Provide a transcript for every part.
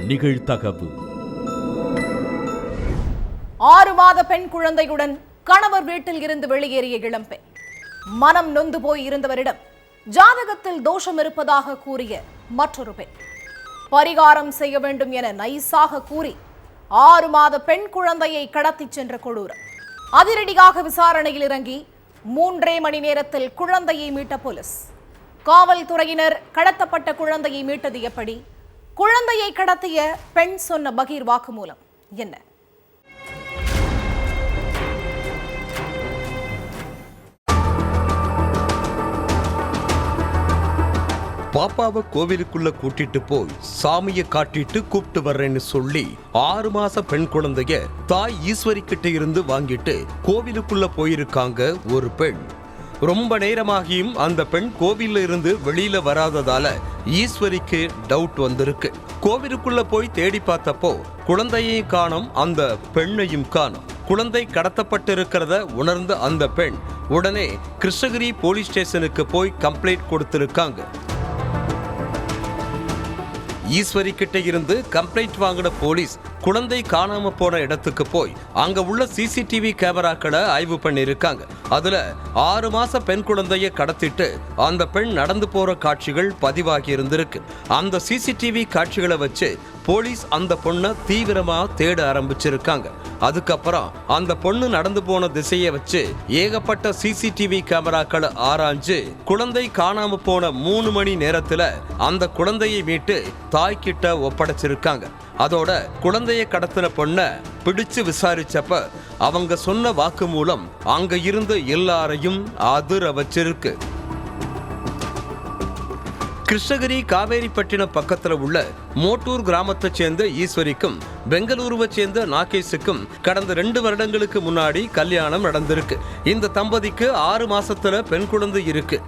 நிகழ்தகவு. 6 மாத பெண் குழந்தையுடன் கணவர் வீட்டில் இருந்து வெளியேறிய இளம்பெண். மனம் நொந்து போய் இருந்தவரிடம் ஜாதகத்தில் தோஷம் இருப்பதாக கூறிய மற்றொரு பெண். பரிகாரம் செய்ய வேண்டும் என நைசாக கூறி 6 மாத பெண் குழந்தையை கடத்திச் சென்ற கொடூரம். அதிரடியாக விசாரணையில் இறங்கி 3 மணி நேரத்தில் குழந்தையை மீட்ட போலீஸ். காவல்துறையினர் கடத்தப்பட்ட குழந்தையை மீட்டது எப்படி? குழந்தையை கடத்திய பெண் சொன்ன பகீர் வாக்குமூலம் என்ன? பாப்பாவை கோவிலுக்குள்ள கூட்டிட்டு போய் சாமியை காட்டிட்டு கூப்பிட்டு வர்றேன்னு சொல்லி 6 மாச பெண் குழந்தைய தாய் ஈஸ்வரி கிட்ட இருந்து வாங்கிட்டு கோவிலுக்குள்ள போயிருக்காங்க ஒரு பெண். ரொம்ப நேரமாகியும் அந்த பெண் கோவில்ல இருந்து வெளியில வராததால ஈஸ்வரிக்கு டவுட் வந்திருக்கு. கோவிலுக்குள்ள போய் தேடி பார்த்தப்போ குழந்தையையும் காணோம், அந்த பெண்ணையும் காணோம். குழந்தை கடத்தப்பட்டிருக்கிறத உணர்ந்த அந்த பெண் உடனே கிருஷ்ணகிரி போலீஸ் ஸ்டேஷனுக்கு போய் கம்ப்ளைண்ட் கொடுத்திருக்காங்க. ஈஸ்வரி கிட்ட இருந்து கம்ப்ளைண்ட் வாங்கின போலீஸ் குழந்தை காணாம போன இடத்துக்கு போய் அங்க உள்ள சிசிடிவி கேமராக்களை ஆய்வு பண்ணிருக்காங்க. அதுல 6 மாச பெண் குழந்தைய கடத்திட்டு அந்த பெண் நடந்து போற காட்சிகள் பதிவாகி இருந்திருக்கு. அந்த சிசிடிவி காட்சிகளை வச்சு போலீஸ் அந்த பொண்ணை தீவிரமா தேட ஆரம்பிச்சிருக்காங்க. அதுக்கப்புறம் அந்த பொண்ணு நடந்து போன திசையை வச்சு ஏகப்பட்ட சிசிடிவி கேமராக்களை ஆராய்ஞ்சு குழந்தை காணாம போன 3 மணி நேரத்துல அந்த குழந்தையை மீட்டு தாய்கிட்ட ஒப்படைச்சிருக்காங்க. அதோட குழந்தையை கடத்தின பொண்ண பிடிச்சு விசாரிச்சப்ப அவங்க சொன்ன வாக்கு மூலம் அங்க இருந்த எல்லாரையும் அதிர வச்சிருக்கு. கிருஷ்ணகிரி காவேரிப்பட்டினம் பக்கத்துல உள்ள மோட்டூர் கிராமத்தை சேர்ந்த ஈஸ்வரிக்கும் பெங்களூருவை சேர்ந்த நாகேஷுக்கும் கடந்த 2 வருடங்களுக்கு முன்னாடி கல்யாணம் நடந்திருக்கு. இந்த தம்பதிக்கு 6 மாசத்துல பெண் குழந்தை இருக்கு.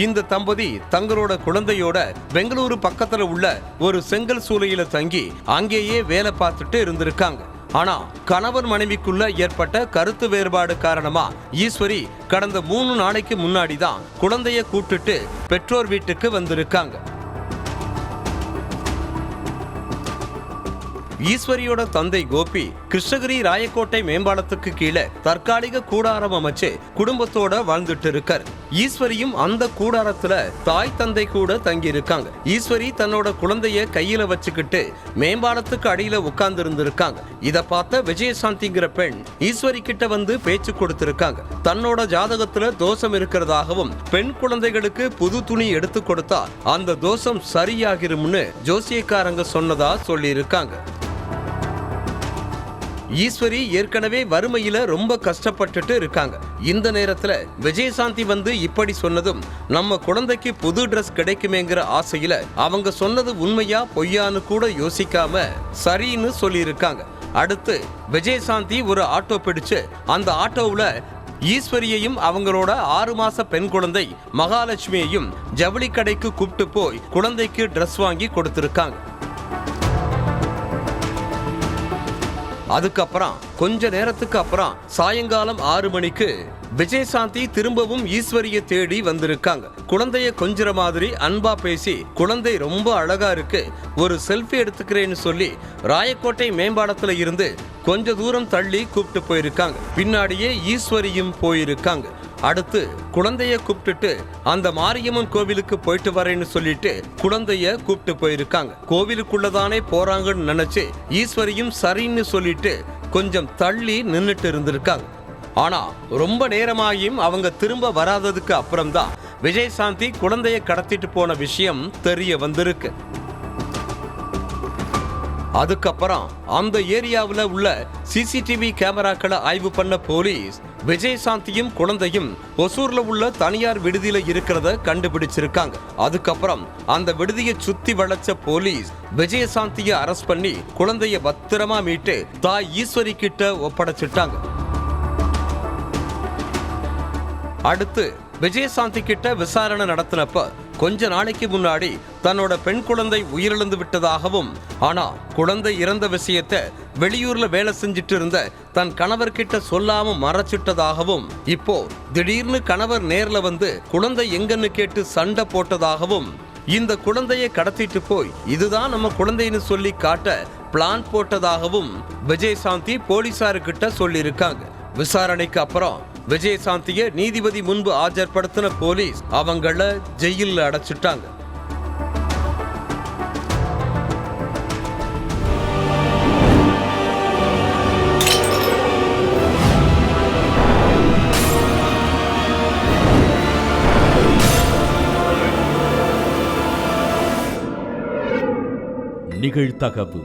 இந்த தம்பதி தங்களோட குழந்தையோட பெங்களூரு பக்கத்துல உள்ள ஒரு செங்கல் சூளையில தங்கி அங்கேயே வேலை பார்த்துட்டு இருந்திருக்காங்க. ஆனா கணவன் மனைவிக்குள்ள ஏற்பட்ட கருத்து வேறுபாடு காரணமா ஈஸ்வரி கடந்த 3 நாளைக்கு முன்னாடி தான் குழந்தைய கூட்டிட்டு பெற்றோர் வீட்டுக்கு வந்திருக்காங்க. ஈஸ்வரியோட தந்தை கோபி கிருஷ்ணகிரி ராயக்கோட்டை மேம்பாலத்துக்கு கீழே தற்காலிக கூடாரம் அமைச்சு குடும்பத்தோட வாழ்ந்துட்டு இருக்கார். ஈஸ்வரியும் அந்த கூடாரத்துல தாய் தந்தை கூட தங்கி இருக்காங்க. ஈஸ்வரி தன்னோட குழந்தைய கையில வச்சுக்கிட்டு மேம்பாலத்துக்கு அடியில உட்கார்ந்து இருந்திருக்காங்க. இத பார்த்த விஜயசாந்திங்கிற பெண் ஈஸ்வரி கிட்ட வந்து பேச்சு கொடுத்திருக்காங்க. தன்னோட ஜாதகத்துல தோஷம் இருக்கிறதாகவும் பெண் குழந்தைகளுக்கு புது துணி எடுத்து கொடுத்தா அந்த தோஷம் சரியாகிரும்னு ஜோசியக்காரங்க சொன்னதா சொல்லி இருக்காங்க. ஈஸ்வரி ஏற்கனவே வறுமையில ரொம்ப கஷ்டப்பட்டுட்டு இருக்காங்க. இந்த நேரத்துல விஜயசாந்தி வந்து இப்படி சொன்னதும் நம்ம குழந்தைக்கு புது டிரெஸ் கிடைக்குமேங்கிற ஆசையில அவங்க சொன்னது உண்மையா பொய்யான்னு கூட யோசிக்காம சரின்னு சொல்லி இருக்காங்க. அடுத்து விஜயசாந்தி ஒரு ஆட்டோ பிடிச்சு அந்த ஆட்டோவுல ஈஸ்வரியையும் அவங்களோட 6 மாச பெண் குழந்தை மகாலட்சுமியையும் ஜவுளி கடைக்கு கூப்பிட்டு போய் குழந்தைக்கு டிரெஸ் வாங்கி கொடுத்திருக்காங்க. அதுக்கப்புறம் கொஞ்ச நேரத்துக்கு அப்புறம் சாயங்காலம் 6 மணிக்கு விஜயசாந்தி திரும்பவும் ஈஸ்வரியை தேடி வந்திருக்காங்க. குழந்தைய கொஞ்சற மாதிரி அன்பா பேசி குழந்தை ரொம்ப அழகா இருக்கு, ஒரு செல்ஃபி எடுத்துக்கிறேன்னு சொல்லி ராயக்கோட்டை மேம்பாலத்துல இருந்து கொஞ்ச தூரம் தள்ளி கூப்பிட்டு போயிருக்காங்க. பின்னாடியே ஈஸ்வரியும் போயிருக்காங்க. அடுத்து குழந்தைய கூப்பிட்டுட்டு அந்த மாரியம்மன் கோவிலுக்கு போயிட்டு வரேன்னு சொல்லிட்டு குழந்தைய கூப்பிட்டு போயிருக்காங்க. கோவிலுக்குள்ளதானே போறாங்கன்னு நினைச்சு ஈஸ்வரியும் சரின்னு சொல்லிட்டு கொஞ்சம் தள்ளி நின்னுட்டு இருந்திருக்காங்க. ஆனா ரொம்ப நேரமாகியும் அவங்க திரும்ப வராததுக்கு அப்புறம்தான் விஜயசாந்தி குழந்தைய கடத்திட்டு போன விஷயம் தெரிய வந்திருக்கு. அதுக்கப்புறம் அந்த ஏரியாவில் உள்ள சிசிடிவி கேமராக்களை ஆய்வு பண்ண போலீஸ் விஜயசாந்தியும் குழந்தையும் ஒசூர்ல உள்ள தனியார் விடுதியில இருக்கிறத கண்டுபிடிச்சிருக்காங்க. அதுக்கப்புறம் அந்த விடுதியை சுத்தி வளைச்ச போலீஸ் விஜயசாந்தியை அரெஸ்ட் பண்ணி குழந்தைய பத்திரமா மீட்டு தாய் ஈஸ்வரி கிட்ட ஒப்படைச்சிட்டாங்க. அடுத்து விஜயசாந்தி கிட்ட விசாரணை நடத்தினப்ப கொஞ்ச நாளைக்கு முன்னாடி தன்னோட பெண் குழந்தை உயிரிழந்து விட்டதாகவும், ஆனா குழந்தை இறந்த விஷயத்தை வெளியூர்ல வேலை செஞ்சிட்டு இருந்த தன் கணவர்கிட்ட சொல்லாம மறைச்சிட்டதாகவும், இப்போ திடீர்னு கணவர் நேர்ல வந்து குழந்தை எங்கன்னு கேட்டு சண்டை போட்டதாகவும் இந்த குழந்தையை கடத்திட்டு போய் இதுதான் நம்ம குழந்தைன்னு சொல்லி காட்ட பிளான் போட்டதாகவும் விஜயசாந்தி போலீசாருக்கிட்ட சொல்லியிருக்காங்க. விசாரணைக்கு அப்புறம் விஜயசாந்தியை நீதிபதி முன்பு ஆஜர்படுத்தின போலீஸ் அவங்கள ஜெயிலில் அடைச்சிட்டாங்க. நிகழ்தகவு